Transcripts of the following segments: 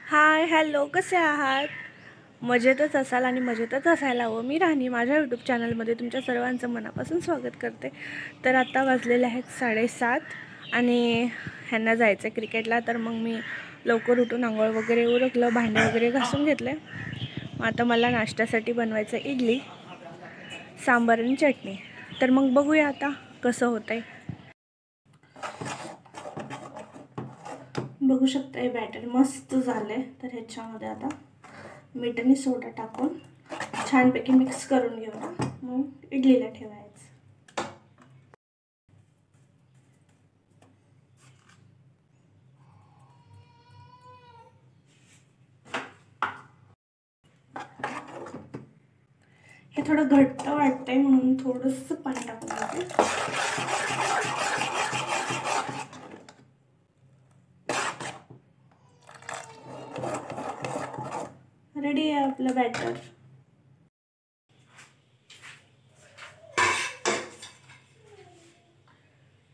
Hi hello, कसे आहात? मजेतच असाल आणि मजेतच असायला हवं. मी राणी माझ्या यूट्यूब चॅनलमध्ये तुमच्या सर्वांचं मनापासून स्वागत करते. तर आता वाजलेले आहेत 7:30 आणि ह्यांना जायचं क्रिकेटला. तर मग मी लवकर उठून आंघोळ वगैरे उरकलं, भांडे वगैरे घासून घेतले. आता मला नाश्त्यासाठी बनवायचं इडली, सांबार आणि चटणी. तर मग बघूया आता कसं होतंय. बघू शकता हे बॅटर मस्त झालंय. तर ह्याच्यामध्ये आता मीठ आणि सोडा टाकून छानपैकी मिक्स करून घेऊया. मग इडलीला ठेवायचं. हे थोडं घट्ट वाटतंय म्हणून थोडंसं पाणी टाकून घेते. रेडी आहे आपलं बॅटर.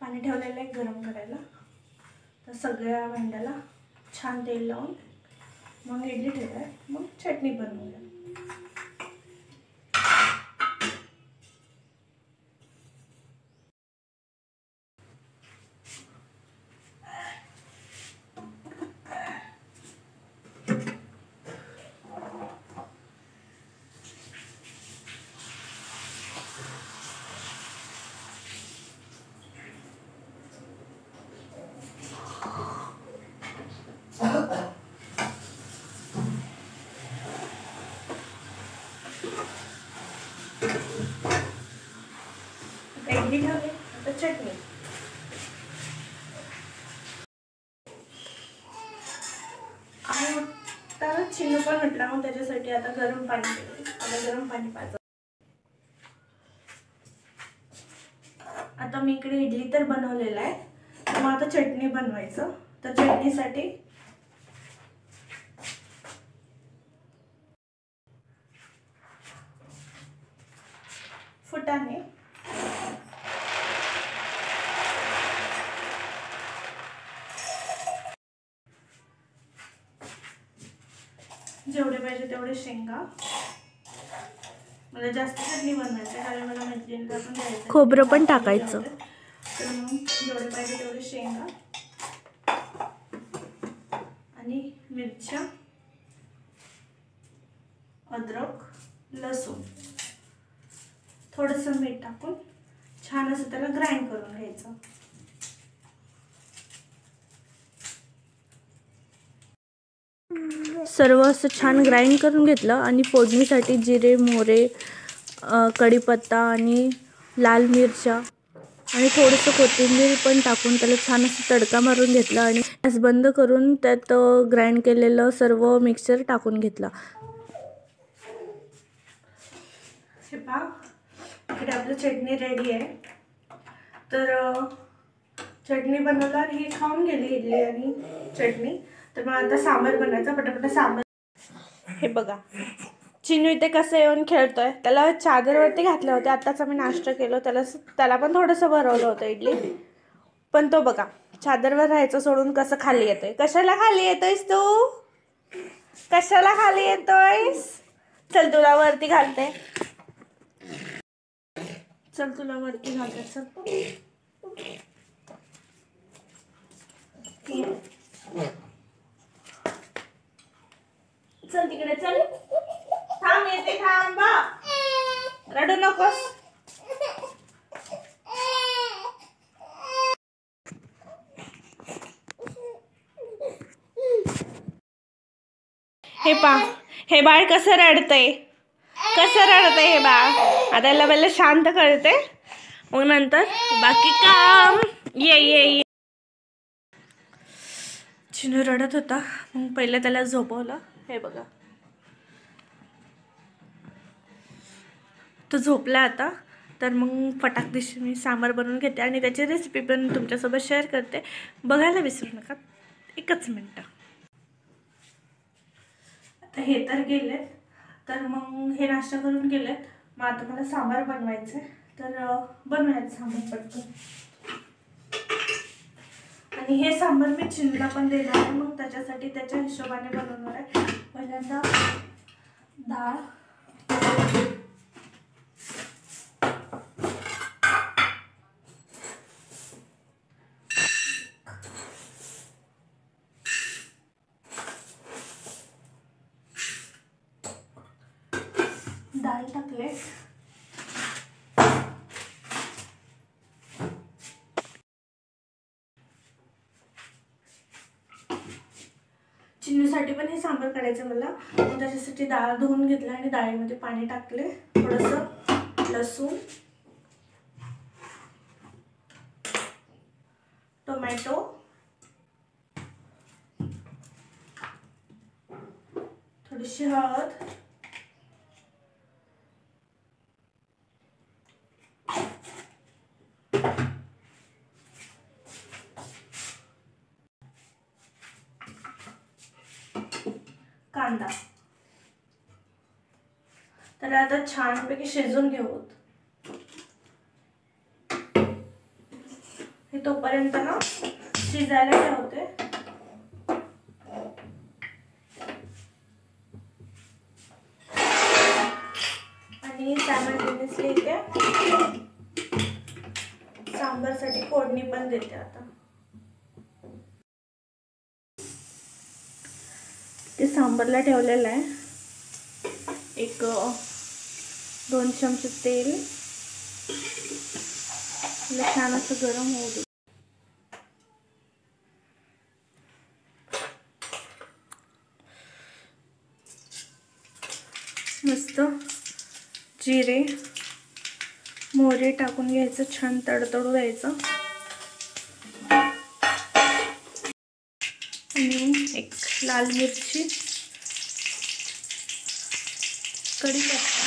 पाणी ठेवलेलं आहे गरम करायला. तर सगळ्या भांड्याला छान तेल लावून मग इडली ठेवूया. मग चटणी बनवूया. इडली ठेवली, आता चटणी. आणि त्याला चिनू पण म्हटला, मग त्याच्यासाठी आता गरम पाणी केलं. आता गरम पाणी पाहिजे. आता मी इकडे इडली तर बनवलेला आहे. मग आता चटणी बनवायचं. तर चटणीसाठी फुटाणे, जेवढे पाहिजे तेवढे शेंगा. मला जास्त चटणी बनवायची आहे कारण मला मैत्रिणीला पण द्यायचं, खोबरं पण टाकायचं. तर मग जेवढे पाहिजे तेवढे शेंगा आणि मिरच्या, अद्रक, लसूण, थोडंसं मीठ टाकून छान असं त्याला ग्राइंड करून घ्यायचं. सर्व असं छान ग्राइंड करून घेतलं आणि फोडणीसाठी जिरे, मोहरे, कढीपत्ता आणि लाल मिरच्या आणि थोडंसं कोथिंबीर पण टाकून त्याला छान असं तडका मारून घेतला आणि गॅस बंद करून त्यात ग्राइंड केलेलं सर्व मिक्सचर टाकून घेतला. हे पहा, इकडे आपली चटणी रेडी आहे. तर चटणी बनवल्यावर ही खाऊन गेली इडली आणि चटणी. तर मग आता सांबार बनायचा, पटापट सांबार. हे बघा चिनू इथे कसं येऊन खेळतोय. त्याला चादरवरती घातले होते. आत्ताच आम्ही नाश्ता केलो. त्याला पण थोडंसं भरवलं होतं इडली. पण तो बघा चादरवर राहायचं सोडून कसं खाली येतोय. कशाला खाली येतोयस तू? कशाला खाली येतोयस? चल तुला वरती घालते. चल तुला वरती घालते. चल तिकडे चल. थांब येते, थांब. रडू नकोस. हे पा, हे बाळ कसं रडतंय. हे बाळ. आता याला पहिलं शांत करते, मग नंतर बाकी काम. ये चिनू रडत होता, मग पहिलं त्याला झोपवलं. हे बघा तो झोपला आता. तर मग फटाकदिशी मी सांबार बनवून घेते आणि त्याची रेसिपी पण तुमच्यासोबत शेअर करते. बघायला विसरू नका. एकच मिनटं. आता हे तर गेलेत. तर मग हे नाश्ता करून गेलेत. मग आता मला सांबार बनवायचं आहे. तर बनवायचं सांबार पटकन. आणि हे सांबार मी चिन्हला पण देणार आहे, मग त्याच्यासाठी त्याच्या हिशोबाने बनवणार आहे. पहिल्यांदा डाळ, डाळ टाकले, चिन्नूसाठी पण हे सांबार करायचं मला, मग त्याच्यासाठी डाळ धुवून घेतलं आणि डाळीमध्ये पाणी टाकले, थोडंसं लसूण, टोमॅटो, थोडीशी हळद, कांदा. तर आता छानपैकी शिजून घेऊ. हे तोपर्यंत ना शिजायला ठेवते. आणि सायमल्टेनियसली इथे सांबारसाठी फोडणी पण देते. आता ते सांबारला ठेवलेलं आहे. एक 2 चमचे तेल छान असं गरम होऊ दे. मस्त जिरे मोहरी टाकून घ्यायचं, छान तडतडू द्यायचं. आणि एक लाल मिरची, कढीपत्ता,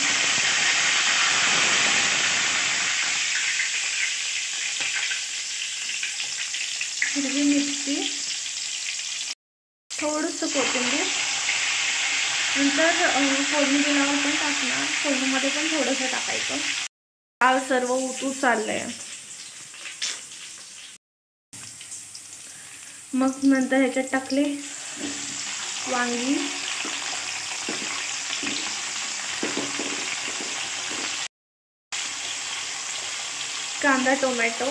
हिरवी मिरची, थोडंसं कोथिंबीर. नंतर फोडणी दिल्यावर पण टाकणार, फोडणीमध्ये पण थोडंसं टाकायचं. डाळ सर्व उतू चाललंय. मग नंतर ह्याच्यात टाकले वांगी, कांदा, टोमॅटो,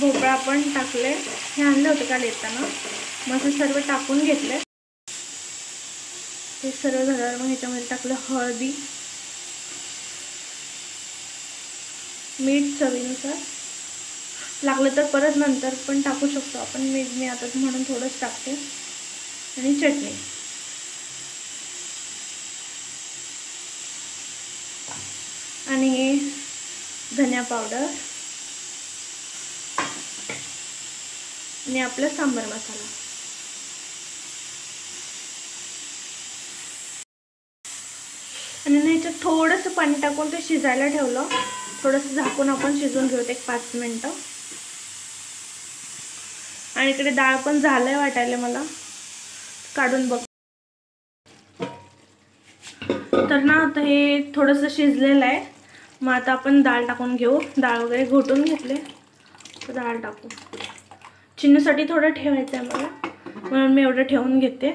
भोपळा पण टाकले. हे आणलं होतं काल येताना, मग सर्व टाकून घेतले. ते सर्व झाल्यावर मग ह्याच्यामध्ये टाकलं हळदी, मीठ चवीनुसार. लागलं तर परत नंतर पण टाकू शकतो आपण. मी आता म्हणून थोडंच टाकते. आणि चटणी आणि धनिया पावडर आणि आपला सांबार मसाला. आणि ह्याच्यात थोडंसं पाणी टाकून ते शिजायला ठेवलं. थोडंसं झाकून आपण शिजवून घेऊ 5 मिनिटं. आणि इकडे डाळ पण झालंय वाटायला मला, काढून बघ. तर ना आता हे थोडंसं शिजलेलं आहे. मग आता आपण डाळ टाकून घेऊ. डाळ वगैरे घोटून घेतले तर डाळ टाकू. चिन्नूसाठी थोडं ठेवायचं आहे मला, म्हणून मी एवढं ठेवून घेते.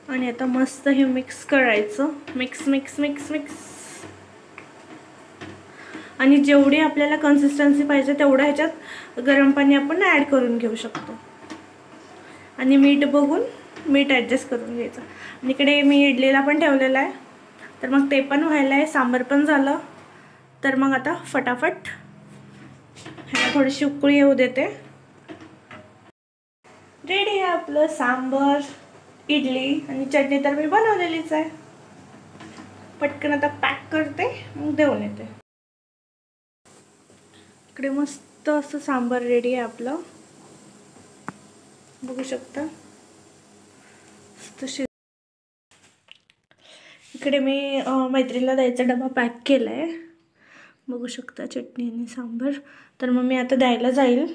आणि आता मस्त हे मिक्स करायचं. Mix mix mix mix. आणि जेवढी आपल्याला कन्सिस्टन्सी पाहिजे तेवढं ह्याच्यात गरम पाणी आपण ॲड करून घेऊ शकतो. आणि मीठ बघून मीठ ॲडजस्ट करून घ्यायचं. आणि इकडे मी इडलीला पण ठेवलेलं आहे, तर मग ते पण व्हायला आहे. सांबार पण झालं. तर मग आता फटाफट ह्याला थोडीशी उकळी येऊ देते. रेडी आहे आपलं सांबार, इडली आणि चटणी तर मी बनवलेलीच आहे. पटकन आता पॅक करते, मग देऊन येते. इकडे मस्त असं सांबार रेडी आहे आपलं, बघू शकता. इकडे मी मैत्रीला द्यायचा डबा पॅक केलाय, बघू शकता. चटणी आणि सांबार. तर मग मी आता द्यायला जाईल.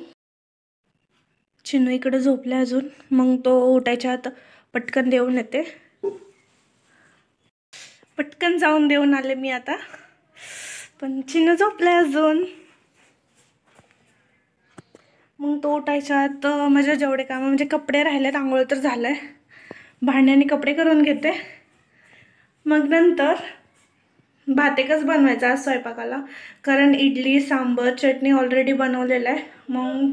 चिन्नू इकडे झोपले अजून, मग तो उठायच्या आत पटकन देऊन येते. पटकन जाऊन देऊन आले मी आता, पण चिन्नू झोपलाय अजून. मग तो उठायच्यात माझ्या जेवढे कामं म्हणजे कपडे राहिलेत, आंघोळ तर झालंय, भांड्याने कपडे करून घेते. मग नंतर भात एकच बनवायचा आज स्वयंपाकाला, कारण इडली सांबर चटणी ऑलरेडी बनवलेलं आहे. मग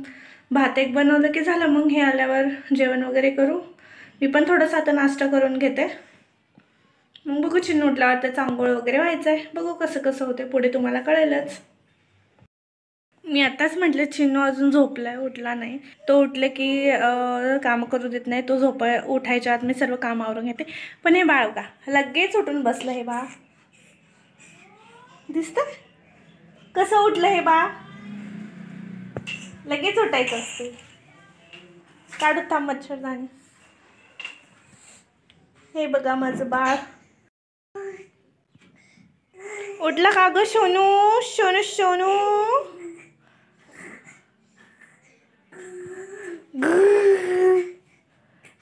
भात एक बनवलं की झालं. मग हे आल्यावर जेवण वगैरे करू. मी पण थोडंसं आता नाश्ता करून घेते. मग बघू चिन्नू उठल्यावर त्याचं आंघोळ वगैरे व्हायचं आहे. बघू कसं कसं होते पुढे, तुम्हाला कळेलच. मी आताच म्हटलं चिन्नू अजून झोपलाय, उठला नाही. तो उठले की काम करू देत नाही. तो उठायच्या आत मी सर्व काम आवरून घेते. पण हे बाळ का लगेच उठून बसलं. हे बाळ दिसतं कसं उठलं. हे बाळ लगेच उठायचं असते. काढू थांब मच्छरदाणी. हे बघा माझं बाळ उठला का ग सोनू. सोनू सोनू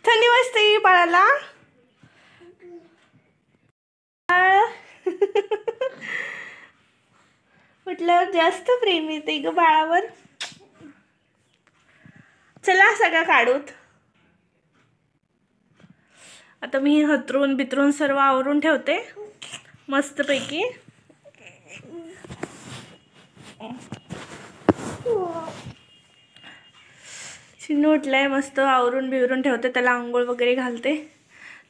थंडी वाजते बाळाला. उठल्यावर जास्त प्रेम येते ग बाळावर. चला सगळं काढूत. आता मी हतरून बितरून सर्व आवरून ठेवते मस्तपैकी. चिन्नू उठलाय, मस्त आवरून बिवरून ठेवते. त्याला आंघोळ वगैरे घालते.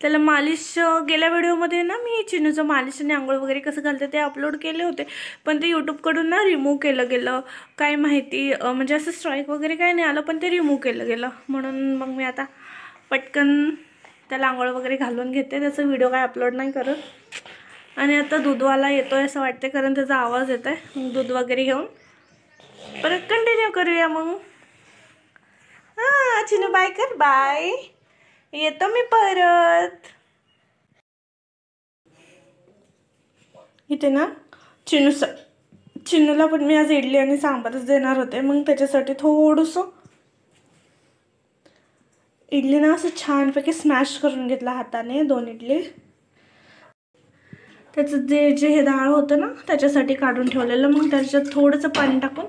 त्याला मालिश गेल्या व्हिडिओमध्ये ना मी चिन्नूचं मालिश आणि आंघोळ वगैरे कसं घालते ते अपलोड केले होते, पण ते यूट्यूबकडून ना रिमूव्ह केलं गेलं. काय माहिती म्हणजे असं स्ट्राईक वगैरे काय नाही आलं, पण ते रिमूव्ह केलं गेलं. म्हणून मग मी आता पटकन त्याला आंघोळ वगैरे घालून घेते. त्याचा व्हिडिओ काय अपलोड नाही करत. आणि आता दूधवाला येतोय असं वाटते, कारण त्याचा आवाज येत आहे. मग दूध वगैरे घेऊन परत कंटिन्यू करूया. मग हां चिन्नू बाय कर. बाय, येतो मी परत. इथे ना चिन्नूला पण मी आज इडली आणि सांबारच देणार होते. मग त्याच्यासाठी थोडंसं इडली ना असं छानपैकी स्मॅश करून घेतला हाताने 2 इडली. त्याचं जे हे डाळ होतं ना त्याच्यासाठी काढून ठेवलेलं. मग त्याच्यात थोडंसं पाणी टाकून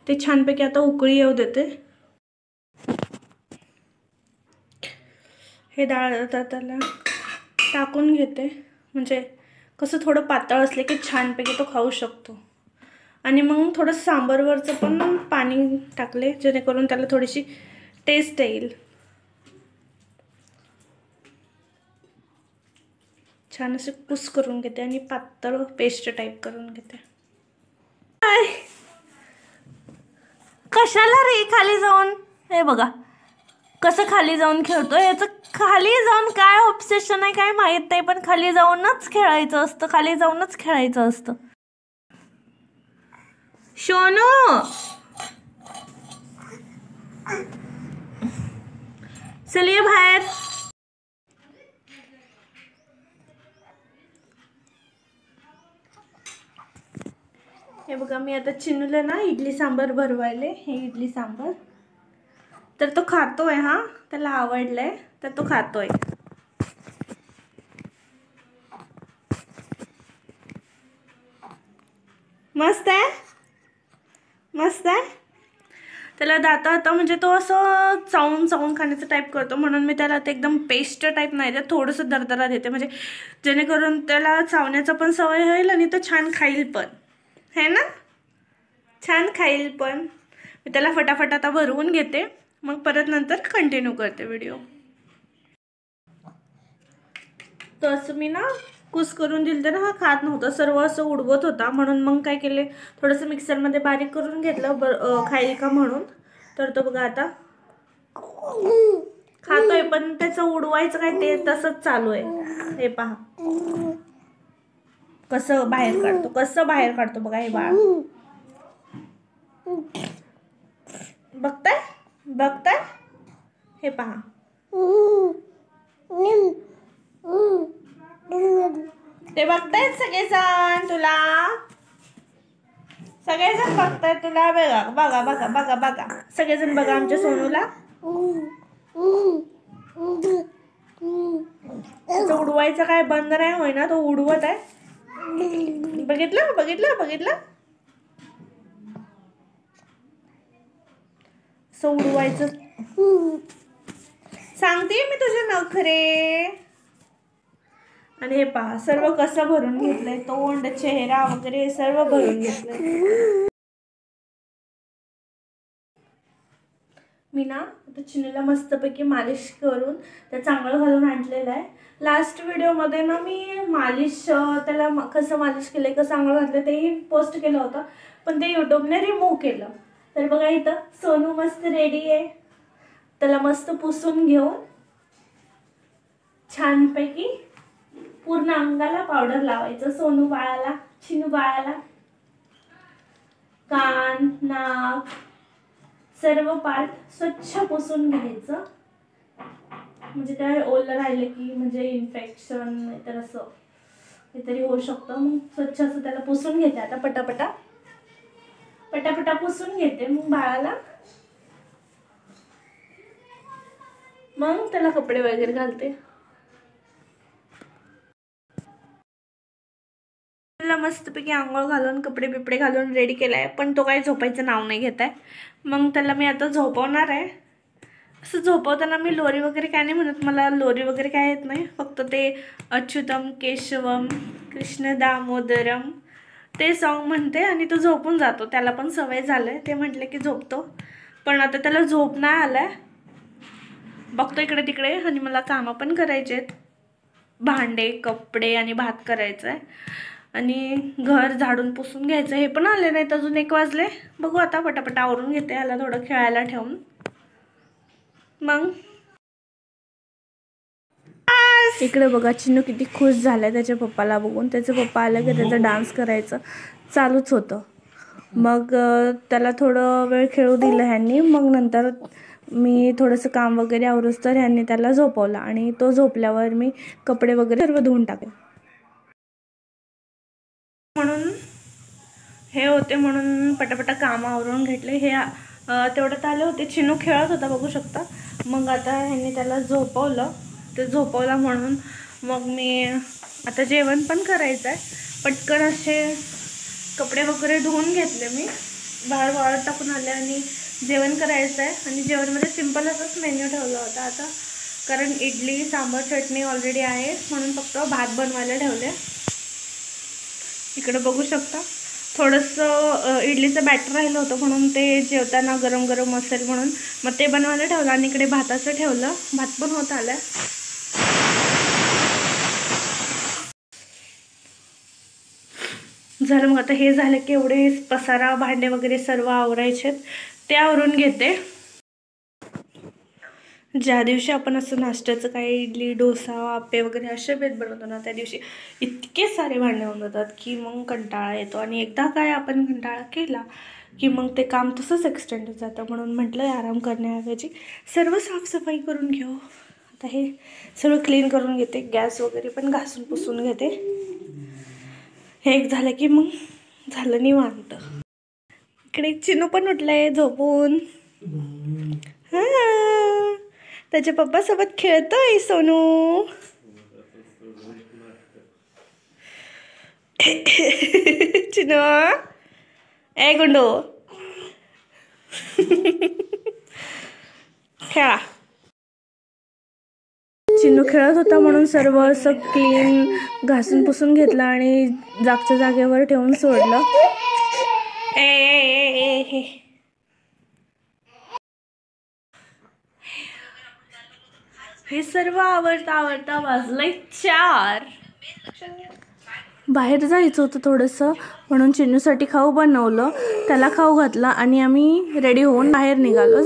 ते छानपैकी आता उकळी येऊ देते. हे डाळ आता त्याला टाकून घेते, म्हणजे कसं थोडं पातळ असले की छानपैकी तो खाऊ शकतो. आणि मग थोडं सांबारवरचं पण पाणी टाकले, जेणेकरून त्याला थोडीशी टेस्ट येईल. छान असे कुस करून घेते आणि पातळ पेस्ट टाईप करून घेते. कशाला रे खाली जाऊन. हे बघा कसं खाली जाऊन खेळतोय. याचं खाली जाऊन काय ऑब्सेशन आहे काय माहित नाही, पण खाली जाऊनच खेळायचं असतं. खाली जाऊनच खेळायचं असतं. सोनू चलिए बाहेर. हे बघा मी आता चिन्नूला ना इडली सांबार भरवायले. हे इडली सांबार तर तो खातोय. हा त्याला आवडलंय तर तो खातोय. मस्त आहे, मस्त आहे. त्याला दाता म्हणजे तो असं चावून चावून खाण्याचं टाईप करतो, म्हणून मी त्याला ते एकदम पेस्ट टाईप नाही देत, थोडंसं दरदरा देते, म्हणजे जेणेकरून त्याला चावण्याचं पण सवय होईल आणि तो छान खाईल पण. है ना, छान खाईल पण. मी त्याला फटाफट आता भरवून घेते, मग परत नंतर कंटिन्यू करते व्हिडिओ. तर असं मी ना कुस करून दिलं तर हा खात नव्हता, सर्व असं उडवत होता. म्हणून मग काय केले, थोडंसं मिक्सरमध्ये बारीक करून घेतलं खाईल का म्हणून. तर तो बघा आता खातोय, पण त्याचं उडवायचं काय ते तसंच चालू आहे. हे पहा कसं बाहेर काढतो, कसं बाहेर काढतो बघा हे बाळ. बघताय बघताय, हे पहा. ते बघतायत सगळेजण तुला, सगळेजण बघतायत तुला. बघा बघा बघा बघा बघा, सगळेजण बघा आमच्या सोनूला. उडवायचा काय बंद नाही होय ना, तो उडवत आहे. बघितलं बघितलं बघितलं, असं उडवायचं. सांगते मी तुझे नखरे. आणि हे पहा सर्व कसं भरून घेतलंय, तोंड चेहरा वगैरे सर्व भरून घेतलंय. मी ना आता चिनूला मस्तपैकी मालिश करून त्या चांगलं घालून आणलेलं आहे. लास्ट व्हिडिओमध्ये ना मी मालिश त्याला कसं मालिश केलं, कसं चांगलं घातलं तेही पोस्ट केलं होतं, पण ते यूट्यूबने रिमूव्ह केलं. तर बघा इथं सोनू मस्त रेडी आहे. त्याला मस्त पुसून घेऊन छानपैकी पूर्ण अंगाला पावडर लावायचं. सोनू बाळाला, चिनू बाळाला कान, नाक सर्व पार्ट स्वच्छ पुसून घ्यायचं. म्हणजे काय ओलं राहिलं की म्हणजे इन्फेक्शन नाहीतर असं काहीतरी होऊ शकतं. मग स्वच्छ असं त्याला पुसून घेते. आता पटापटा पटापटा पुसून घेते. मग बाळाला मग त्याला कपडे वगैरे घालते. त्याला मस्तपैकी आंघोळ घालून कपडे बिपडे घालून रेडी केलाय, पण तो काही झोपायचं नाव नाही घेत आहे. मग त्याला मी आता झोपवणार आहे. असं झोपवताना मी लोरी वगैरे काय नाही म्हणत, मला लोरी वगैरे काय येत नाही. फक्त ते अच्युतम केशवम कृष्ण दामोदरम ते सॉन्ग म्हणते आणि तो झोपून जातो. त्याला पण सवय झालंय, ते म्हटले की झोपतो. पण आता त्याला झोप नाही आलाय, बघतो इकडे तिकडे. आणि मला कामं पण करायचे आहेत, भांडे कपडे आणि भात करायचं आहे आणि घर झाडून पुसून घ्यायचं. हे पण आले नाहीत अजून, 1 वाजले. बघू आता पटापट आवरून घेते. याला थोडं खेळायला ठेवून मग इकडे बघा चिनू किती खुश झालाय त्याच्या पप्पाला बघून. त्याचे पप्पा आले की त्याचा डान्स करायचं चालूच होतं. मग त्याला थोडं वेळ खेळू दिलं ह्यांनी. मग नंतर मी थोडंसं काम वगैरे आवरूस तर ह्यांनी त्याला झोपवलं आणि तो झोपल्यावर मी कपडे वगैरे सर्व धुवून टाकले. म्हणून हे होते म्हणून पटापटा काम आवरून घेतले. हे तेवढ्यात आले होते. चिनू खेळत होता बघू शकता. मग आता ह्यांनी त्याला झोपवलं. ते झोपवला म्हणून मग मी आता जेवण पण करायचं आहे. पटकन असे कपडे वगैरे धुवून घेतले मी, बाहेर वाळत टाकून आले आणि जेवण करायचं आहे. आणि जेवणमध्ये सिंपल असंच मेन्यू ठेवला होता आता, कारण इडली सांबार चटणी ऑलरेडी आहे म्हणून फक्त भात बनवायला ठेवले. इकडे बघू शकता थोडंसं इडलीचं बॅटर राहिलं होतं म्हणून ते जेवताना गरम गरम असेल म्हणून मग ते बनवायला ठेवलं. आणि इकडे भाताचं ठेवलं, भात पण होत आलाय. झालं. मग आता हे झालं की एवढे पसारा भांडे वगैरे सर्व आवरायचे ते आवरून घेते. ज्या दिवशी आपण असं नाश्त्याचं काही इडली डोसा आप्पे वगैरे असे बेत बनवतो ना, त्या दिवशी इतके सारे भांडे होऊन जातात की मग कंटाळा येतो. आणि एकदा काय आपण कंटाळा केला की मग ते काम तसंच एक्सटेंड जातं. म्हणून म्हटलं आराम करण्याऐवजी सर्व साफसफाई करून घेऊ. आता हे सर्व क्लीन करून घेते. गॅस वगैरे पण घासून पुसून घेते. हे एक झालं की मग झालं निवांत. इकडे चिनू पण उठलंय झोपून. हां, त्याच्या पप्पासोबत खेळतोय सोनू. चिनू ए गुंडो खेळा. चिनू खेळत होता म्हणून सर्व असं क्लीन घासून पुसून घेतलं आणि जागच्या जागेवर ठेवून सोडलं. हे सर्व आवडता आवडता वाजलंय 4. बाहेर जायचं होतं थोडंसं म्हणून चिन्नूसाठी खाऊ बनवलं, त्याला खाऊ घातला आणि आम्ही रेडी होऊन बाहेर निघालो.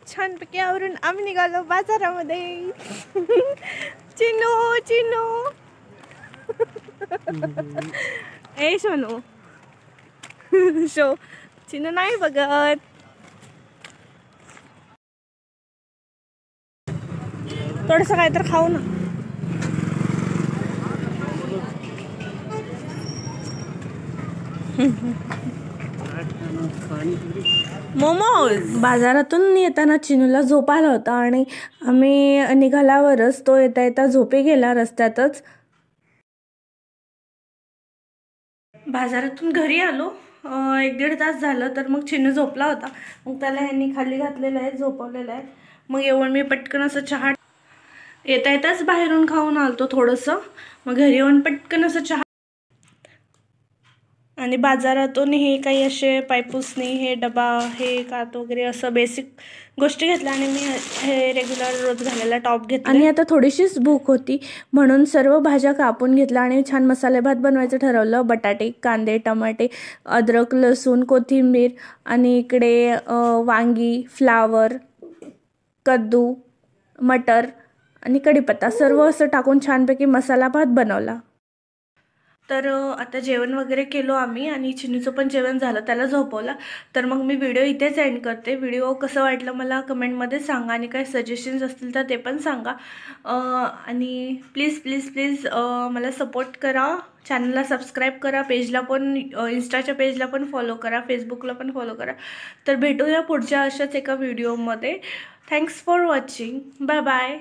छानपैकी आवरून आम्ही निघालो बाजारामध्ये. चिनू चिनू ए सोनू शो चिनू नाही बघत. थोडंसं काय तर खाऊ ना. मोमोज. बाजारातून येताना चिनूला झोप आला होता आणि आम्ही निघाल्यावरच तो येता येता झोपी गेला रस्त्यातच. बाजारातून घरी आलो 1-1.5 तास झालं, तर मग चिनू झोपला होता. मग त्याला ह्यांनी खाली घातलेलं आहे, झोपवलेलं आहे. मग येऊन मी पटकन असं चहा येता येताच बाहेरून खाऊन आलतो थोडंसं. मग घरी येऊन पटकन असं चहा आणि बाजारातून हे काही असे पायपुसणी, हे डबा, हे कात वगैरे असं बेसिक गोष्टी घेतल्या आणि मी हे रेग्युलर रोज घालायला टॉप घेतला. आणि आता थोडीशीच भूक होती म्हणून सर्व भाज्या कापून घेतल्या आणि छान मसाले भात बनवायचं ठरवलं. बटाटे, कांदे, टमाटे, अद्रक, लसूण, कोथिंबीर आणि इकडे वांगी, फ्लावर, कद्दू, मटर आणि कढीपत्ता सर्व असं टाकून छानपैकी मसाला भात बनवला. तर आता जेवण वगैरे केलो आम्ही आणि चिनूचं पण जेवण झालं, त्याला झोपवलं. तर मग मी व्हिडिओ इथेच एंड करते. व्हिडिओ कसं वाटलं मला कमेंटमध्ये सांगा आणि काही सजेशन्स असतील तर ते पण सांगा. आणि प्लीज प्लीज प्लीज मला सपोर्ट करा, चॅनलला सबस्क्राईब करा, पेजला पण इंस्टाच्या पेजला पण फॉलो करा, फेसबुकला पण फॉलो करा. तर भेटूया पुढच्या अशाच एका व्हिडिओमध्ये. Thanks for watching. Bye bye.